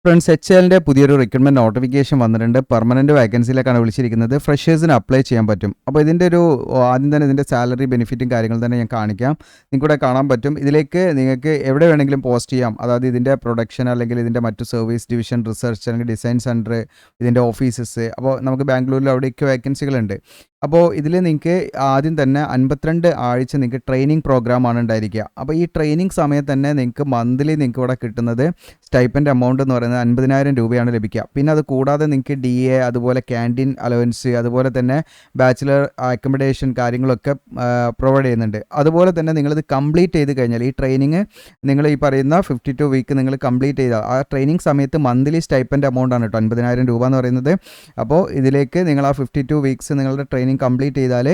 Friends, HCLന്റെ പുതിയൊരു recruitment notification വന്നിട്ടുണ്ട്. Permanent വാക്കൻസിയിലേക്കാണ് വിളിച്ചിരിക്കുന്നത്. ഫ്രഷേഴ്സിന് അപ്ലൈ ചെയ്യാൻ പറ്റും. അപ്പോൾ ഇതിൻ്റെ ഒരു ആദ്യം തന്നെ ഇതിൻ്റെ സാലറി ബെനിഫിറ്റും കാര്യങ്ങളും തന്നെ ഞാൻ കാണിക്കാം. നിങ്ങൾക്കിവിടെ കാണാൻ പറ്റും. ഇതിലേക്ക് നിങ്ങൾക്ക് എവിടെ വേണമെങ്കിലും പോസ്റ്റ് ചെയ്യാം. അതായത് ഇതിൻ്റെ പ്രൊഡക്ഷൻ അല്ലെങ്കിൽ ഇതിൻ്റെ മറ്റു സർവീസ് ഡിവിഷൻ, റിസർച്ച് അല്ലെങ്കിൽ ഡിസൈൻ സെൻറ്റർ, ഇതിൻ്റെ ഓഫീസസ്. അപ്പോൾ നമുക്ക് ബാംഗ്ലൂരിൽ അവിടെയൊക്കെ വാക്കൻസികളുണ്ട്. അപ്പോൾ ഇതിൽ നിങ്ങൾക്ക് ആദ്യം തന്നെ 52 ആഴ്ച നിങ്ങൾക്ക് ട്രെയിനിങ് പ്രോഗ്രാമാണ് ഉണ്ടായിരിക്കുക. അപ്പോൾ ഈ ട്രെയിനിങ് സമയത്ത് തന്നെ നിങ്ങൾക്ക് മന്ത്ലി നിങ്ങൾക്ക് ഇവിടെ കിട്ടുന്നത് സ്റ്റൈപ്പൻഡ് എമൗണ്ട് എന്ന് പറയുന്നത് 50,000 രൂപയാണ് ലഭിക്കുക. പിന്നെ അത് കൂടാതെ നിങ്ങൾക്ക് DA, അതുപോലെ ക്യാൻറ്റീൻ അലവൻസ്, അതുപോലെ തന്നെ ബാച്ചിലർ അക്കോമഡേഷൻ കാര്യങ്ങളൊക്കെ പ്രൊവൈഡ് ചെയ്യുന്നുണ്ട്. അതുപോലെ തന്നെ നിങ്ങളിത് കംപ്ലീറ്റ് ചെയ്ത് കഴിഞ്ഞാൽ ഈ ട്രെയിനിങ് നിങ്ങൾ ഈ പറയുന്ന 52 വീക്ക് നിങ്ങൾ കംപ്ലീറ്റ് ചെയ്താൽ ആ ട്രെയിനിങ് സമയത്ത് മന്ത്ലി സ്റ്റൈപ്പൻഡ് എമൗണ്ട് ആണ് കേട്ടോ 50,000 രൂപ എന്ന് പറയുന്നത്. അപ്പോൾ ഇതിലേക്ക് നിങ്ങൾ ആ 52 വീക്സ് നിങ്ങളുടെ ട്രെയിനിങ് കംപ്ലീറ്റ് ചെയ്താൽ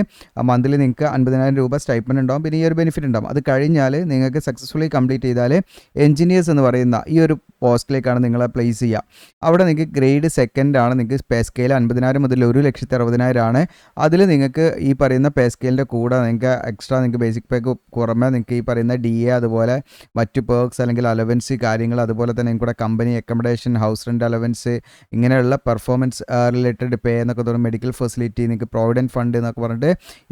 മന്ത്ലി നിങ്ങൾക്ക് 50,000 രൂപ സ്റ്റൈപ്പൻഡ് ഉണ്ടാവും. പിന്നെ ഈ ഒരു ബെനിഫിറ്റ് ഉണ്ടാവും. അത് കഴിഞ്ഞാൽ നിങ്ങൾക്ക് സക്സസ്ഫുള്ളി കംപ്ലീറ്റ് ചെയ്താൽ എഞ്ചിനീയേഴ്സ് എന്ന് പറയുന്ന ഈ ഒരു പോസ്റ്റിലേക്കാണ് നിങ്ങളെ പ്ലേസ് ചെയ്യുക. അവിടെ നിങ്ങൾക്ക് ഗ്രേഡ് സെക്കൻഡ് ആണ്. നിങ്ങൾക്ക് പേ സ്കെയിൽ 50,000 മുതൽ 1,60,000 ആണ്. അതിൽ നിങ്ങൾക്ക് ഈ പറയുന്ന പേ സ്കെയിലിൻ്റെ കൂടെ നിങ്ങൾക്ക് എക്സ്ട്രാ നിങ്ങൾക്ക് ബേസിക് പേക്ക് പുറമെ നിങ്ങൾക്ക് ഈ പറയുന്ന DA, അതുപോലെ മറ്റു പേർക്സ് അല്ലെങ്കിൽ അലവൻസ് കാര്യങ്ങൾ, അതുപോലെ തന്നെ നിങ്ങളുടെ company accommodation, house rent allowance, ഇങ്ങനെയുള്ള പെർഫോമൻസ് റിലേറ്റഡ് പേ എന്നൊക്കെ തോന്നുന്നു, മെഡിക്കൽ ഫെസിലിറ്റി, നിങ്ങൾക്ക് പ്രോവിഡൻറ്റ് ഫണ്ട് എന്നൊക്കെ പറഞ്ഞിട്ട്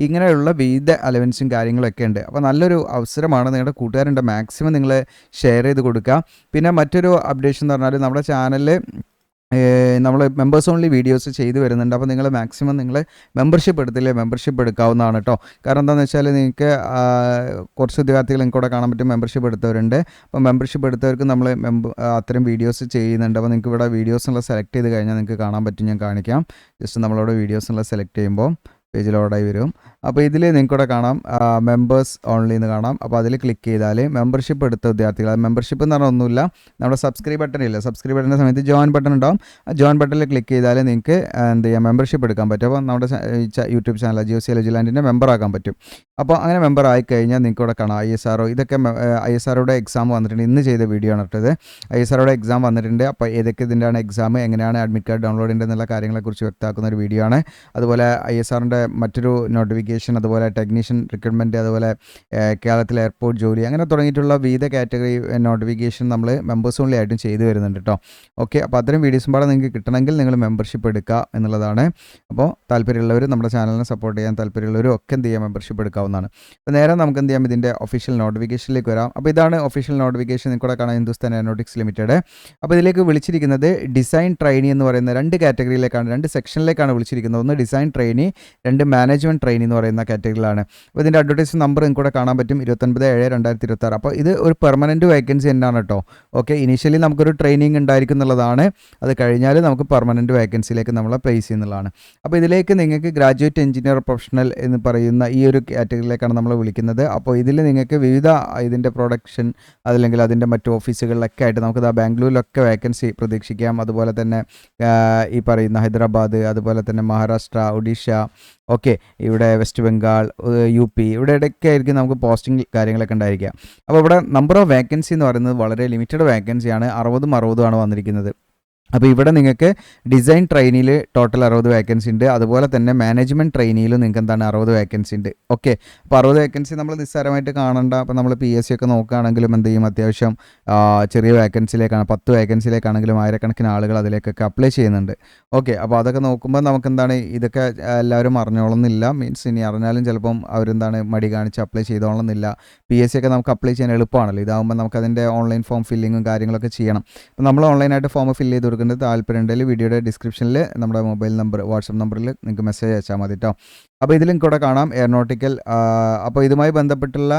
ഇങ്ങനെയുള്ള വിവിധ അലവൻസും കാര്യങ്ങളൊക്കെ ഉണ്ട്. അപ്പോൾ നല്ലൊരു അവസരമാണ്. നിങ്ങളുടെ കൂട്ടുകാരുണ്ട്, മാക്സിമം നിങ്ങൾ ഷെയർ ചെയ്ത് കൊടുക്കുക. പിന്നെ മറ്റൊരു അപ്ഡേഷൻ എന്ന് പറഞ്ഞാൽ നമ്മുടെ ചാനലിൽ നമ്മൾ മെമ്പേഴ്സ് ഓൺലി വീഡിയോസ് ചെയ്തു വരുന്നുണ്ട്. അപ്പോൾ നിങ്ങൾ മാക്സിമം നിങ്ങൾ മെമ്പർഷിപ്പ് എടുക്കാവുന്നതാണ് കേട്ടോ. കാരണം എന്താണെന്ന് വെച്ചാൽ നിങ്ങൾക്ക് കുറച്ച് ഉദ്യോഗാർത്ഥികൾ നിങ്ങൾക്ക് ഇവിടെ കാണാൻ പറ്റും മെമ്പർഷിപ്പ് എടുത്തവരുണ്ട്. അപ്പോൾ മെമ്പർഷിപ്പ് എടുത്തവർക്ക് നമ്മൾ അത്തരം വീഡിയോസ് ചെയ്യുന്നുണ്ട്. അപ്പോൾ നിങ്ങൾക്ക് ഇവിടെ വീഡിയോസുള്ള സെലക്ട് ചെയ്ത് കഴിഞ്ഞാൽ നിങ്ങൾക്ക് കാണാൻ പറ്റും. ഞാൻ കാണിക്കാം. ജസ്റ്റ് നമ്മളിവിടെ വീഡിയോസുള്ള സെലക്ട് ചെയ്യുമ്പോൾ പേജിൽ ഓർഡായി വരും. അപ്പോൾ ഇതിൽ നിങ്ങൾക്കിവിടെ കാണാം മെമ്പേഴ്സ് ഓൺലി എന്ന് കാണാം. അപ്പോൾ അതിൽ ക്ലിക്ക് ചെയ്താൽ മെമ്പർഷിപ്പ് എടുത്ത വിദ്യാർത്ഥികൾ, മെമ്പർഷിപ്പ് എന്ന് പറഞ്ഞാൽ ഒന്നുമില്ല, നമ്മുടെ സബ്സ്ക്രൈബ് ബട്ടൺ ഇല്ല, സബ്സ്ക്രൈബ് ബട്ടൻ്റെ സമയത്ത് ജോയിൻ ബട്ടൺ ഉണ്ടാവും. ആ ജോയിൻ ബട്ടണിൽ ക്ലിക്ക് ചെയ്താൽ നിങ്ങൾക്ക് എന്ത് ചെയ്യാം, മെമ്പർഷിപ്പ് എടുക്കാൻ പറ്റും. അപ്പോൾ നമ്മുടെ യൂട്യൂബ് ചാനൽ ജിയോസി ലെജുലാൻഡിൻ്റെ മെമ്പർ ആക്കാൻ പറ്റും. അപ്പോൾ അങ്ങനെ മെമ്പർ ആയിക്കഴിഞ്ഞാൽ നിങ്ങൾക്ക് ഇവിടെ കാണാം ISRO, ഇതൊക്കെ ISROയുടെ എക്സാം വന്നിട്ടുണ്ട്. ഇന്ന് ചെയ്ത വീഡിയോ ആണ് ഇട്ടത്. ISROയുടെ എക്സാം വന്നിട്ടുണ്ട്. അപ്പോൾ ഏതൊക്കെ ഇതിൻ്റെയാണ് എക്സാം, എങ്ങനെയാണ് അഡ്മിറ്റ് കാർഡ് ഡൗൺലോഡ് ചെയ്യേണ്ടത് എന്നുള്ള കാര്യങ്ങളെക്കുറിച്ച് വ്യക്തമാക്കുന്ന ഒരു വീഡിയോ ആണ്. അതുപോലെ ISROൻ്റെ മറ്റൊരു നോട്ടിഫിക്കേഷൻ, അതുപോലെ ടെക്നീഷ്യൻ റിക്രൂട്ട്മെൻറ്റ്, അതുപോലെ കേരളത്തിലെ എയർപോർട്ട് ജോലി, അങ്ങനെ തുടങ്ങിയിട്ടുള്ള വിവിധ കാറ്റഗറി നോട്ടിഫിക്കേഷൻ നമ്മൾ മെമ്പേഴ്സ് ഓൺലി ആയിട്ടും ചെയ്തു വരുന്നുണ്ട് കേട്ടോ. ഓക്കെ, അപ്പോൾ അത്തരം വീഡിയോസും പാടെ നിങ്ങൾക്ക് കിട്ടണമെങ്കിൽ നിങ്ങൾ മെമ്പർഷിപ്പ് എടുക്കുക എന്നുള്ളതാണ്. അപ്പോൾ താല്പര്യമുള്ളവർ, നമ്മുടെ ചാനലിനെ സപ്പോർട്ട് ചെയ്യാൻ താല്പര്യമുള്ളവരും ഒക്കെ എന്ത് ചെയ്യാം, മെമ്പർഷിപ്പ് എടുക്കാവുന്നതാണ്. അപ്പോൾ നേരെ നമുക്ക് എന്ത് ചെയ്യാം, ഇതിൻ്റെ ഒഫീഷ്യൽ നോട്ടിഫിക്കേഷനിലേക്ക് വരാം. അപ്പോൾ ഇതാണ് ഒഫീഷ്യൽ നോട്ടിഫിക്കേഷൻ. നിങ്ങൾക്കൂടെ കാണാം, ഹിന്ദുസ്ഥാൻ എയറോനോട്ടിക്സ് ലിമിറ്റഡ്. അപ്പോൾ ഇതിലേക്ക് വിളിച്ചിരിക്കുന്നത് ഡിസൈൻ ട്രെയിനി എന്ന് പറയുന്ന 2 കാറ്റഗറിയിലേക്കാണ്, 2 സെക്ഷനിലേക്കാണ് വിളിച്ചിരിക്കുന്നത്. ഒന്ന് ഡിസൈൻ ട്രെയിനി, 2 മാനേജ്മെൻറ്റ് ട്രെയിനി എന്ന് പറയുന്ന കാറ്റഗറിയിലാണ്. അപ്പോൾ ഇതിൻ്റെ അഡ്വർടൈസ് നമ്പർ നിങ്ങൾക്ക് കൂടെ കാണാൻ പറ്റും, 29/7/2026. അപ്പോൾ ഇത് ഒരു പെർമനൻറ്റ് വേക്കൻസി തന്നെയാണ് കേട്ടോ. ഓക്കെ, ഇനീഷ്യലി നമുക്കൊരു ട്രെയിനിങ് ഉണ്ടായിരിക്കും എന്നുള്ളതാണ്. അത് കഴിഞ്ഞാൽ നമുക്ക് പെർമനൻറ്റ് വേക്കൻസിയിലേക്ക് നമ്മളെ പ്ലേസ് ചെയ്യുന്നതാണ്. അപ്പോൾ ഇതിലേക്ക് നിങ്ങൾക്ക് ഗ്രാജുവേറ്റ് എഞ്ചിനീയർ പ്രൊഫഷണൽ എന്ന് പറയുന്ന ഈ ഒരു കാറ്റഗറിയിലേക്കാണ് നമ്മൾ വിളിക്കുന്നത്. അപ്പോൾ ഇതിൽ നിങ്ങൾക്ക് വിവിധ ഇതിൻ്റെ പ്രൊഡക്ഷൻ അതല്ലെങ്കിൽ അതിൻ്റെ മറ്റു ഓഫീസുകളിലൊക്കെ ആയിട്ട് നമുക്ക് ബാംഗ്ലൂരിലൊക്കെ വേക്കൻസി പ്രതീക്ഷിക്കാം. അതുപോലെ തന്നെ ഈ പറയുന്ന ഹൈദരാബാദ്, അതുപോലെ തന്നെ മഹാരാഷ്ട്ര, ഒഡീഷ, ഓക്കെ, ഇവിടെ വെസ്റ്റ് ബംഗാൾ, UP, ഇവിടെ ഇടയ്ക്ക് ആയിരിക്കും നമുക്ക് പോസ്റ്റിംഗ് കാര്യങ്ങളൊക്കെ ഉണ്ടായിരിക്കുക. അപ്പോൾ ഇവിടെ നമ്പർ ഓഫ് വേക്കൻസി എന്ന് പറയുന്നത് വളരെ ലിമിറ്റഡ് വേക്കൻസിയാണ്. 60 ആണ് വന്നിരിക്കുന്നത്. അപ്പോൾ ഇവിടെ നിങ്ങൾക്ക് ഡിസൈൻ ട്രെയിനിയിൽ ടോട്ടൽ 60 വേക്കൻസി ഉണ്ട്. അതുപോലെ തന്നെ മാനേജ്മെൻറ്റ് ട്രെയിനിയിലും നിങ്ങൾക്ക് എന്താണ് 60 വേക്കൻസി ഉണ്ട്. ഓക്കെ, അപ്പോൾ 60 വേക്കൻസി നമ്മൾ നിസ്സാരമായിട്ട് കാണണ്ട. അപ്പോൾ നമ്മൾ PSC ഒക്കെ നോക്കുകയാണെങ്കിലും എന്ത് ചെയ്യും, അത്യാവശ്യം ചെറിയ വേക്കൻസിയിലേക്കാണ്, 10 വേക്കൻസിയിലേക്കാണെങ്കിലും ആയിരക്കണക്കിന് ആളുകൾ അതിലേക്കൊക്കെ അപ്ലൈ ചെയ്യുന്നുണ്ട്. ഓക്കെ, അപ്പോൾ അതൊക്കെ നോക്കുമ്പോൾ നമുക്ക് എന്താണ്, ഇതൊക്കെ എല്ലാവരും അറിഞ്ഞോളന്നില്ല. മീൻസ് ഇനി അറിഞ്ഞാലും ചിലപ്പം അവരെന്താണ് മടി കാണിച്ച് അപ്ലൈ ചെയ്തോളന്നില്ല. PSC ഒക്കെ നമുക്ക് അപ്ലൈ ചെയ്യാൻ എളുപ്പമാണല്ലോ. ഇതാകുമ്പോൾ നമുക്കതിൻ്റെ ഓൺലൈൻ ഫോം ഫില്ലിങ്ങും കാര്യങ്ങളൊക്കെ ചെയ്യണം. അപ്പോൾ നമ്മൾ ഓൺലൈനായിട്ട് ഫോം ഫില്ല് ചെയ്ത് താല്പര്യമുണ്ടെങ്കിൽ വീഡിയോയുടെ ഡിസ്ക്രിപ്ഷനിൽ നമ്മുടെ മൊബൈൽ നമ്പർ, വാട്സപ്പ് നമ്പറിൽ നിങ്ങൾക്ക് മെസ്സേജ് അയച്ചാൽ മതി കേട്ടോ. അപ്പോൾ ഇതിലും കൂടെ കാണാം എയറോനോട്ടിക്കൽ. അപ്പോൾ ഇതുമായി ബന്ധപ്പെട്ടുള്ള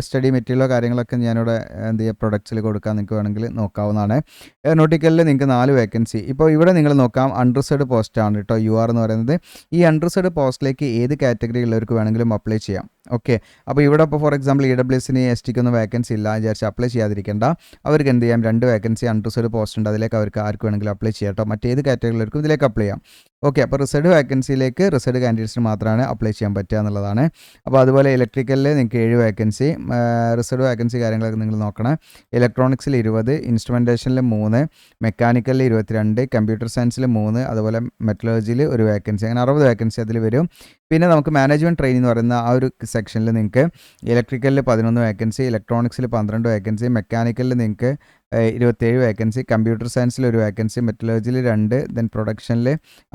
സ്റ്റഡി മെറ്റീരിയലോ കാര്യങ്ങളൊക്കെ ഞാനിവിടെ എന്ത് ചെയ്യുക, പ്രൊഡക്ട്സിൽ കൊടുക്കാൻ നിങ്ങൾക്ക് വേണമെങ്കിൽ നോക്കാവുന്നതാണ്. എയറോനോട്ടിക്കലിൽ നിങ്ങൾക്ക് 4 വേക്കൻസി. ഇപ്പോൾ ഇവിടെ നിങ്ങൾ നോക്കാം, അൺറിസർവ്ഡ് പോസ്റ്റാണ് കേട്ടോ UR എന്ന് പറയുന്നത്. ഈ അൺറിസർവ്ഡ് പോസ്റ്റിലേക്ക് ഏത് കാറ്റഗറി ഉള്ളവർക്ക് വേണമെങ്കിലും അപ്ലൈ ചെയ്യാം. ഓക്കെ, അപ്പോൾ ഇവിടെ ഇപ്പോൾ ഫോർ എക്സാമ്പിൾ EWSന് STക്ക് ഒന്നും വേക്കൻസി ഇല്ല വിചാരിച്ച് അപ്ലൈ ചെയ്യാതിരിക്കേണ്ട. അവർക്ക് എന്ത് ചെയ്യാം, 2 വേക്കൻസി അൺറിസർവ്ഡ് പോസ്റ്റ് ഉണ്ട്. അതിലേക്ക് അവർക്ക് ആർക്ക് വേണമെങ്കിലും അപ്ലൈ ചെയ്യാം കേട്ടോ. മറ്റേത് കാറ്റഗറിയിലേക്കും ഇതിലേക്ക് അപ്ലൈ ചെയ്യാം. ഓക്കെ, അപ്പോൾ റിസർവ്ഡ് വേക്കൻസിയിലേക്ക് റിസർവ്ഡ് കാൻഡിഡേറ്റ്സിന് മാത്രമാണ് അപ്ലൈ ചെയ്യാൻ പറ്റുക എന്നുള്ളതാണ്. അപ്പോൾ അതുപോലെ ഇലക്ട്രിക്കലിൽ നിങ്ങൾക്ക് 7 വേക്കൻസി, റിസർവ്ഡ് വേക്കൻസി കാര്യങ്ങളൊക്കെ നിങ്ങൾ നോക്കണം. ഇലക്ട്രോണിക്സിൽ 20, ഇൻസ്ട്രുമെൻറ്റേഷനിൽ 3, മെക്കാനിക്കലിൽ 22, കമ്പ്യൂട്ടർ സയൻസിൽ 3, അതുപോലെ മെറ്റലർജിയിൽ 1 വേക്കൻസി, അങ്ങനെ 60 വേക്കൻസി അതിൽ വരും. പിന്നെ നമുക്ക് മാനേജ്മെൻറ്റ് ട്രെയിനിങ് എന്ന് പറയുന്ന ആ ഒരു സെക്ഷനിൽ നിങ്ങൾക്ക് ഇലക്ട്രിക്കലിൽ 11 വേക്കൻസി, ഇലക്ട്രോണിക്സിൽ 12 വേക്കൻസി, മെക്കാനിക്കലിൽ നിങ്ങൾക്ക് 27 വേക്കൻസി, കമ്പ്യൂട്ടർ സയൻസിൽ 1 വേക്കൻസി, മെറ്റലർജിയിൽ 2, ദെൻ പ്രൊഡക്ഷനിൽ